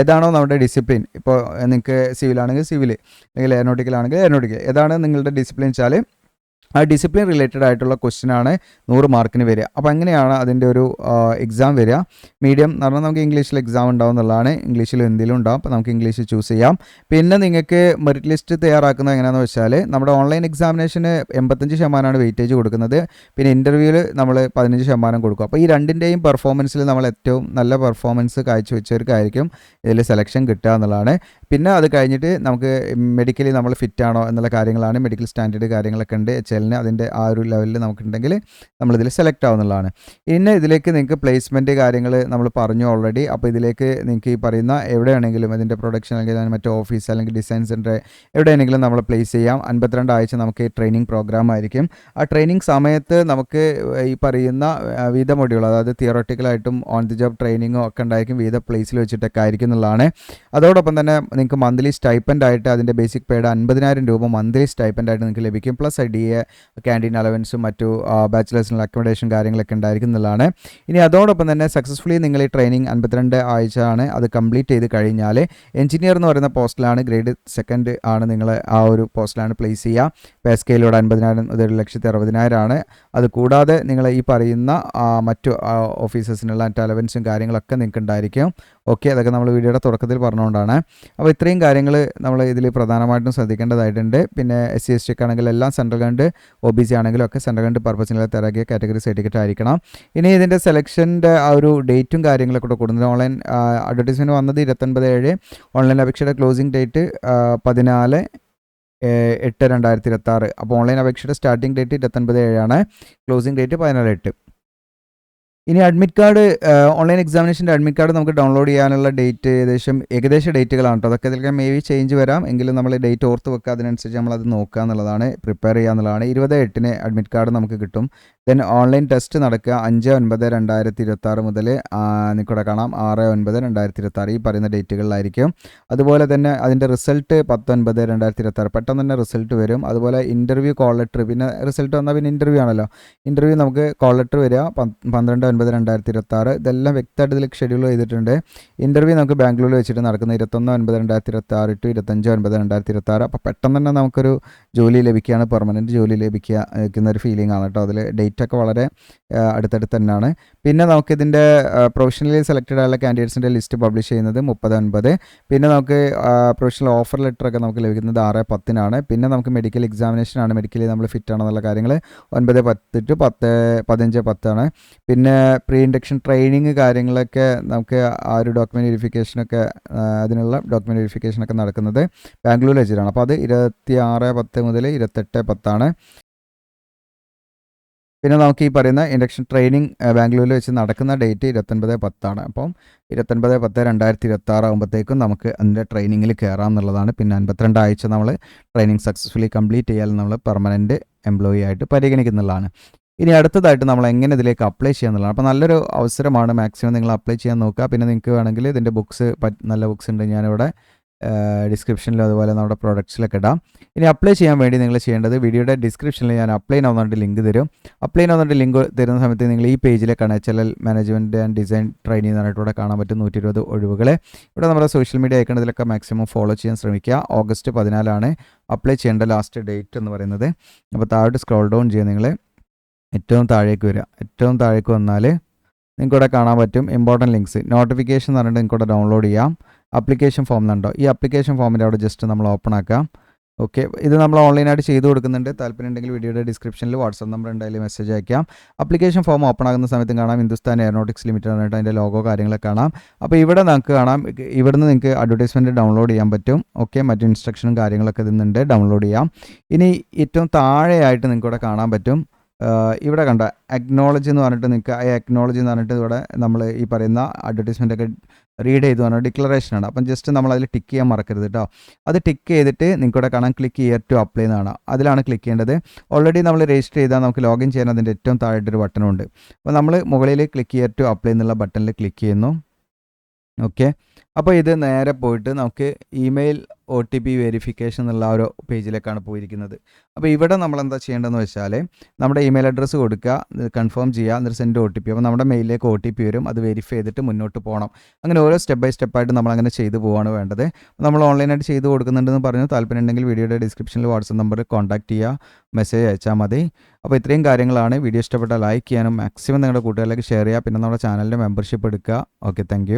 ഏതാണോ നമ്മുടെ ഡിസിപ്ലിൻ, ഇപ്പോൾ നിങ്ങൾക്ക് സിവിൽ ആണെങ്കിൽ സിവിൽ, അല്ലെങ്കിൽ എയറോനോട്ടിക്കൽ ആണെങ്കിൽ എയറോനോട്ടിക്കൽ, ഏതാണ് നിങ്ങളുടെ ഡിസിപ്ലിൻ വെച്ചാൽ ആ ഡിസിപ്ലിൻ റിലേറ്റഡ് ആയിട്ടുള്ള ക്വസ്റ്റ്യനാണ് 100 മാർക്കിന് വരിക. അപ്പോൾ അങ്ങനെയാണ് അതിൻ്റെ ഒരു എക്സാം വരിക. മീഡിയം എന്ന് പറഞ്ഞാൽ നമുക്ക് ഇംഗ്ലീഷിൽ എക്സാം ഉണ്ടാവും എന്നുള്ളതാണ്, ഇംഗ്ലീഷിലും ഹിന്ദിയിലും ഉണ്ടാവും. അപ്പോൾ നമുക്ക് ഇംഗ്ലീഷ് ചൂസ് ചെയ്യാം. പിന്നെ നിങ്ങൾക്ക് മെറിറ്റ് ലിസ്റ്റ് തയ്യാറാക്കുന്നത് എങ്ങനെയാണെന്ന് വെച്ചാൽ നമ്മുടെ ഓൺലൈൻ എക്സാമിനേഷന് 85% വെയിറ്റേജ് കൊടുക്കുന്നത്. പിന്നെ ഇൻ്റർവ്യൂവിൽ നമ്മൾ 15% കൊടുക്കും. അപ്പോൾ ഈ രണ്ടിൻ്റെയും പെർഫോമൻസിൽ നമ്മൾ ഏറ്റവും നല്ല പെർഫോമൻസ് കാഴ്ചവെച്ചവർക്കായിരിക്കും ഇതിൽ സെലക്ഷൻ കിട്ടുക എന്നുള്ളതാണ്. പിന്നെ അത് കഴിഞ്ഞിട്ട് നമുക്ക് മെഡിക്കലി നമ്മൾ ഫിറ്റ് ആണോ എന്നുള്ള കാര്യങ്ങളാണ്. മെഡിക്കൽ സ്റ്റാൻഡേർഡ് കാര്യങ്ങളൊക്കെ ഉണ്ട് HLന്. അതിൻ്റെ ആ ഒരു ലെവലിൽ നമുക്കുണ്ടെങ്കിൽ നമ്മളിതിൽ സെലക്ട് ആവുന്നതാണ്. പിന്നെ ഇതിലേക്ക് നിങ്ങൾക്ക് പ്ലേസ്മെൻറ്റ് കാര്യങ്ങൾ നമ്മൾ പറഞ്ഞു ഓൾറെഡി. അപ്പോൾ ഇതിലേക്ക് നിങ്ങൾക്ക് ഈ പറയുന്ന എവിടെയാണെങ്കിലും അതിൻ്റെ പ്രൊഡക്ഷൻ അല്ലെങ്കിൽ മറ്റേ ഓഫീസ് അല്ലെങ്കിൽ ഡിസൈൻ സെൻറ്റർ എവിടെയാണെങ്കിലും നമ്മൾ പ്ലേസ് ചെയ്യാം. 52 ആഴ്ച നമുക്ക് ട്രെയിനിങ് പ്രോഗ്രാം ആയിരിക്കും. ആ ട്രെയിനിങ് സമയത്ത് നമുക്ക് ഈ പറയുന്ന വിവിധ മൊഡ്യൂൾ, അതായത് തിയറട്ടിക്കലായിട്ടും ഓൺ ദി ജോബ് ട്രെയിനിങ്ങും ഒക്കെ ഉണ്ടായിരിക്കും. വിവിധ പ്ലേസിൽ വെച്ചിട്ടൊക്കെ ആയിരിക്കും എന്നുള്ളതാണ്. അതോടൊപ്പം തന്നെ നിങ്ങൾക്ക് മന്ത്ലി സ്റ്റൈപ്പൻഡ് ആയിട്ട് അതിൻ്റെ ബേസിക് പേഡ് 50,000 രൂപ മന്ത്ലി സ്റ്റൈപ്പൻഡ് ആയിട്ട് നിങ്ങൾക്ക് ലഭിക്കും. പ്ലസ് DA ക്യാൻറ്റീൻ അലവൻസും മറ്റു ബാച്ചിലേഴ്സിനുള്ള അക്കോമഡേഷൻ കാര്യങ്ങളൊക്കെ ഉണ്ടായിരിക്കും എന്നുള്ളതാണ്. ഇനി അതോടൊപ്പം തന്നെ സക്സസ്ഫുള്ളി നിങ്ങൾ ഈ ട്രെയിനിങ് 52 ആഴ്ച ആണ് അത് കംപ്ലീറ്റ് ചെയ്ത് കഴിഞ്ഞാൽ എഞ്ചിനീയർ എന്ന് പറയുന്ന പോസ്റ്റിലാണ്, ഗ്രേഡ് 2 ആണ് നിങ്ങൾ ആ ഒരു പോസ്റ്റിലാണ് പ്ലേസ് ചെയ്യുക. പേ സ്കെയിലൂടെ 50,000 1,60,000 ആണ്. അത് കൂടാതെ നിങ്ങൾ ഈ പറയുന്ന മറ്റു ഓഫീസേഴ്സിനുള്ള മറ്റ് അലവൻസും കാര്യങ്ങളൊക്കെ നിങ്ങൾക്ക് ഉണ്ടായിരിക്കും. ഓക്കെ, അതൊക്കെ നമ്മൾ വീഡിയോയുടെ തുടക്കത്തിൽ പറഞ്ഞുകൊണ്ടാണ്. അപ്പോൾ ഇത്രയും കാര്യങ്ങൾ നമ്മൾ ഇതിൽ പ്രധാനമായിട്ടും ശ്രദ്ധിക്കേണ്ടതായിട്ടുണ്ട്. പിന്നെ SC/ST ആണെങ്കിൽ എല്ലാം സെൻട്രൽ ഗവൺമെൻറ്, OBC ആണെങ്കിലും ഒക്കെ സെൻട്രൽ ഗവൺമെൻറ് പർപ്പസിനുള്ള തിരക്കിയ കാറ്റഗറി സർട്ടിഫിക്കറ്റ് ആയിരിക്കണം. ഇനി ഇതിൻ്റെ സെലക്ഷൻ്റെ ആ ഒരു ഡേറ്റും കാര്യങ്ങളൊക്കെ കൂടെ കൊടുക്കുന്നത് ഓൺലൈൻ അഡ്വർടൈസ്മെൻറ്റ് വന്നത് 29/7. ഓൺലൈൻ അപേക്ഷയുടെ ക്ലോസിംഗ് ഡേറ്റ് 14/8/2026. അപ്പോൾ ഓൺലൈൻ അപേക്ഷയുടെ സ്റ്റാർട്ടിംഗ് ഡേറ്റ് 29/7 ആണ്. Closing date 14/8. ഇനി അഡ്മിറ്റ് കാർഡ്, ഓൺലൈൻ എക്സാമിനേഷൻ്റെ അഡ്മിറ്റ് കാർഡ് നമുക്ക് ഡൗൺലോഡ് ചെയ്യാനുള്ള ഡേറ്റ് ഏകദേശ ഡേറ്റുകളാണ് കേട്ടോ. അതൊക്കെ ഇതിലേക്ക് മേ ബി ചേഞ്ച് വരാം. എങ്കിലും നമ്മൾ ഡേറ്റ് ഓർത്ത് വെക്കുക, അതിനനുസരിച്ച് നമ്മളത് നോക്കുക എന്നുള്ളതാണ്, പ്രിപ്പയർ ചെയ്യുക എന്നുള്ളതാണ്. 20/8 അഡ്മിറ്റ് കാർഡ് നമുക്ക് കിട്ടും. ദെൻ ഓൺലൈൻ ടെസ്റ്റ് നടക്കുക 5/9/2026 മുതൽ നിൽക്കൂടെ കാണാം 6/9/2026 ഈ പറയുന്ന ഡേറ്റുകളിലായിരിക്കും. അതുപോലെ തന്നെ അതിൻ്റെ റിസൾട്ട് 10/9/2026 പെട്ടെന്ന് തന്നെ റിസൾട്ട് വരും. അതുപോലെ ഇൻ്റർവ്യൂ കോൾ ലെറ്റർ, പിന്നെ റിസൾട്ട് വന്നാൽ പിന്നെ ഇൻ്റർവ്യൂ ആണല്ലോ. ഇൻ്റർവ്യൂ നമുക്ക് കോൾ ലെറ്റർ വരിക 12/9/2026. ഇതെല്ലാം വ്യക്തമായിട്ട് ഇതിൽ ഷെഡ്യൂൾ ചെയ്തിട്ടുണ്ട്. ഇൻ്റർവ്യൂ നമുക്ക് ബാംഗ്ലൂരിൽ വെച്ചിട്ട് നടക്കുന്നത് 21/9/2026 to 25/9/2026. അപ്പോൾ പെട്ടെന്ന് തന്നെ നമുക്കൊരു ജോലി ലഭിക്കുകയാണ്, പെർമനൻറ്റ് ജോലി ലഭിക്കുന്ന ഒരു ഫീലിംഗ് ആണ് കേട്ടോ. അതിൽ ഡേറ്റൊക്കെ വളരെ അടുത്തടുത്ത് തന്നെയാണ്. പിന്നെ നമുക്കിതിൻ്റെ പ്രൊഫഷണലി സെലക്റ്റഡ് ആയുള്ള കാൻഡിഡേറ്റ്സിൻ്റെ ലിസ്റ്റ് പബ്ലിഷ് ചെയ്യുന്നത് 30/9. പിന്നെ നമുക്ക് പ്രൊഫഷണൽ ഓഫർ ലെറ്ററൊക്കെ നമുക്ക് ലഭിക്കുന്നത് 6/10 പിന്നെ നമുക്ക് മെഡിക്കൽ എക്സാമിനേഷൻ ആണ്, മെഡിക്കലി നമ്മൾ ഫിറ്റ് ആണെന്നുള്ള കാര്യങ്ങൾ 9/10 to 15/10 പിന്നെ പ്രീ ഇൻഡക്ഷൻ ട്രെയിനിങ് കാര്യങ്ങളൊക്കെ നമുക്ക് ആ ഒരു ഡോക്യുമെൻറ്റ് വെരിഫിക്കേഷനൊക്കെ അതിനുള്ള ഡോക്യുമെൻറ്റ് വെരിഫിക്കേഷനൊക്കെ നടക്കുന്നത് ബാംഗ്ലൂരിൽ വെച്ചിട്ടാണ്. അപ്പോൾ അത് 26/10 മുതൽ 28/10. പിന്നെ നമുക്ക് ഈ പറയുന്ന ഇൻഡക്ഷൻ ട്രെയിനിങ് ബാംഗ്ലൂരിൽ വെച്ച് നടക്കുന്ന ഡേറ്റ് 29/10. അപ്പം 29/10/2026 ആകുമ്പോഴത്തേക്കും നമുക്ക് അതിൻ്റെ ട്രെയിനിങ്ങിൽ കയറാം എന്നുള്ളതാണ്. പിന്നെ 52 ആഴ്ച നമ്മൾ ട്രെയിനിങ് സക്സസ്ഫുള്ളി കംപ്ലീറ്റ് ചെയ്യാൻ നമ്മൾ പെർമനൻറ്റ് എംപ്ലോയി ആയിട്ട് പരിഗണിക്കുന്നതാണ്. ഇനി അടുത്തതായിട്ട് നമ്മൾ എങ്ങനെ ഇതിലേക്ക് അപ്ലൈ ചെയ്യാന്നുള്ളതാണ്. അപ്പോൾ നല്ലൊരു അവസരമാണ്, മാക്സിമം നിങ്ങൾ അപ്ലൈ ചെയ്യാൻ നോക്കുക. പിന്നെ നിങ്ങൾക്ക് വേണമെങ്കിൽ ഇതിൻ്റെ ബുക്സ്, നല്ല ബുക്സ് ഉണ്ട്, ഞാനിവിടെ ഡിസ്ക്രിപ്ഷനിലും അതുപോലെ നമ്മുടെ പ്രൊഡക്ട്സിലൊക്കെ ഇടാം. ഇനി അപ്ലൈ ചെയ്യാൻ വേണ്ടി നിങ്ങൾ ചെയ്യേണ്ടത്, വീഡിയോയുടെ ഡിസ്ക്രിപ്ഷനിൽ ഞാൻ അപ്ലൈ നൗ പറഞ്ഞിട്ട് ലിങ്ക് തരും. അപ്ലൈ നൗ പറഞ്ഞിട്ട് ലിങ്ക് തരുന്ന സമയത്ത് നിങ്ങൾ ഈ പേജിലേക്കാണ് HLL management and design training എന്ന് പറഞ്ഞിട്ട് ഇവിടെ കാണാൻ പറ്റും 120 ഒഴിവുകൾ. ഇവിടെ നമ്മുടെ സോഷ്യൽ മീഡിയ അയക്കുന്നതിലൊക്കെ മാക്സിമം ഫോളോ ചെയ്യാൻ ശ്രമിക്കുക. August 14 അപ്ലൈ ചെയ്യേണ്ട ലാസ്റ്റ് ഡേറ്റ് എന്ന് പറയുന്നത്. അപ്പോൾ താഴോട്ട് സ്ക്രോൾ ഡൗൺ ചെയ്യുക, നിങ്ങൾ ഏറ്റവും താഴേക്ക് വരിക. ഏറ്റവും താഴേക്ക് വന്നാൽ നിങ്ങൾക്കിവിടെ കാണാൻ പറ്റും ഇമ്പോർട്ടൻറ്റ് ലിങ്ക്സ്, നോട്ടിഫിക്കേഷൻ എന്ന് പറഞ്ഞിട്ട് നിങ്ങൾക്കിവിടെ ഡൗൺലോഡ് ചെയ്യാം. ആപ്ലിക്കേഷൻ ഫോം എന്നുണ്ടോ, ഈ ആപ്ലിക്കേഷൻ ഫോമിൻ്റെ അവിടെ ജസ്റ്റ് നമ്മൾ ഓപ്പൺ ആക്കാം. ഓക്കെ, ഇത് നമ്മൾ ഓൺലൈനായിട്ട് ചെയ്ത് കൊടുക്കുന്നുണ്ട്. താല്പര്യം ഉണ്ടെങ്കിൽ വീഡിയോയുടെ ഡിസ്ക്രിപ്ഷനിൽ വാട്സപ്പ് നമ്പർ ഉണ്ടായാലും മെസ്സേജ് അയക്കാം. ആപ്ലിക്കേഷൻ ഫോം ഓപ്പൺ ആകുന്ന സമയത്ത് കാണാം ഹിന്ദുസ്ഥാൻ എയറോനോട്ടിക്സ് ലിമിറ്റഡ് ആയിട്ട് അതിൻ്റെ ലോഗോ കാര്യങ്ങളൊക്കെ കാണാം. അപ്പോൾ ഇവിടെ നമുക്ക് കാണാം, ഇവിടുന്ന് നിങ്ങൾക്ക് അഡ്വർടൈസ്മെൻറ്റ് ഡൗൺലോഡ് ചെയ്യാൻ പറ്റും. ഓക്കെ, മറ്റു ഇൻസ്ട്രക്ഷനും കാര്യങ്ങളൊക്കെ ഇതിന്നുണ്ട്, ഡൗൺലോഡ് ചെയ്യാം. ഇനി ഏറ്റവും താഴെയായിട്ട് നിങ്ങൾക്ക് ഇവിടെ കാണാൻ പറ്റും, ഇവിടെ കണ്ട അക്നോളജി എന്ന് പറഞ്ഞിട്ട് നിങ്ങൾക്ക് അക്നോളജി എന്ന് പറഞ്ഞിട്ട് ഇവിടെ നമ്മൾ ഈ പറയുന്ന അഡ്വർടൈസ്മെൻ്റൊക്കെ റീഡ് ചെയ്തു പറഞ്ഞാൽ ഡിക്ലറേഷനാണ്. അപ്പം ജസ്റ്റ് നമ്മൾ അതിൽ ടിക്ക് ചെയ്യാൻ മറക്കരുത് കേട്ടോ. അത് ടിക്ക് ചെയ്തിട്ട് നിങ്ങൾക്കിവിടെ കാണാൻ ക്ലിക്ക് ഹിയർ ടു അപ്ലൈ എന്നാണ്, അതിലാണ് ക്ലിക്ക് ചെയ്യേണ്ടത്. ഓൾറെഡി നമ്മൾ രജിസ്റ്റർ ചെയ്താൽ നമുക്ക് ലോഗിൻ ചെയ്യാൻ അതിൻ്റെ ഏറ്റവും താഴെയൊരു ബട്ടണുണ്ട്. അപ്പോൾ നമ്മൾ മുകളിൽ ക്ലിക്ക് ഹിയർ ടു അപ്ലൈ എന്നുള്ള ബട്ടണിൽ ക്ലിക്ക് ചെയ്യുന്നു. ഓക്കെ, അപ്പോൾ ഇത് നേരെ പോയിട്ട് നമുക്ക് ഇമെയിൽ OTP വെരിഫിക്കേഷൻ എന്നുള്ള ഒരു പേജിലേക്കാണ് പോയിരിക്കുന്നത്. അപ്പോൾ ഇവിടെ നമ്മൾ എന്താ ചെയ്യേണ്ടതെന്ന് വെച്ചാൽ നമ്മുടെ ഇമെയിൽ അഡ്രസ്സ് കൊടുക്കുക, കൺഫേം ചെയ്യുക, എന്നിട്ട് സെൻഡ് OTP. അപ്പോൾ നമ്മുടെ മെയിലിലേക്ക് OTP വരും, അത് വെരിഫൈ ചെയ്തിട്ട് മുന്നോട്ട് പോകണം. അങ്ങനെ ഓരോ സ്റ്റെപ്പ് ബൈ സ്റ്റെപ്പായിട്ട് നമ്മൾ അങ്ങനെ ചെയ്തു പോവാണ് വേണ്ടത്. നമ്മൾ ഓൺലൈനായിട്ട് ചെയ്ത് കൊടുക്കുന്നുണ്ടെന്ന് പറഞ്ഞു. താല്പര്യം ഉണ്ടെങ്കിൽ വീഡിയോയുടെ ഡിസ്ക്രിപ്ഷനിൽ വാട്സപ്പ് നമ്പറിൽ കോൺടാക്ട് ചെയ്യുക, മെസ്സേജ് അയച്ചാൽ മതി. അപ്പോൾ ഇത്രയും കാര്യങ്ങളാണ്. വീഡിയോ ഇഷ്ടപ്പെട്ടാൽ ലൈക്ക് ചെയ്യാനും മാക്സിമം നിങ്ങളുടെ കൂട്ടുകാരിലേക്ക് ഷെയർ ചെയ്യുക. പിന്നെ നമ്മുടെ ചാനലിൻ്റെ മെമ്പർഷിപ്പ് എടുക്കുക. Okay, thank you.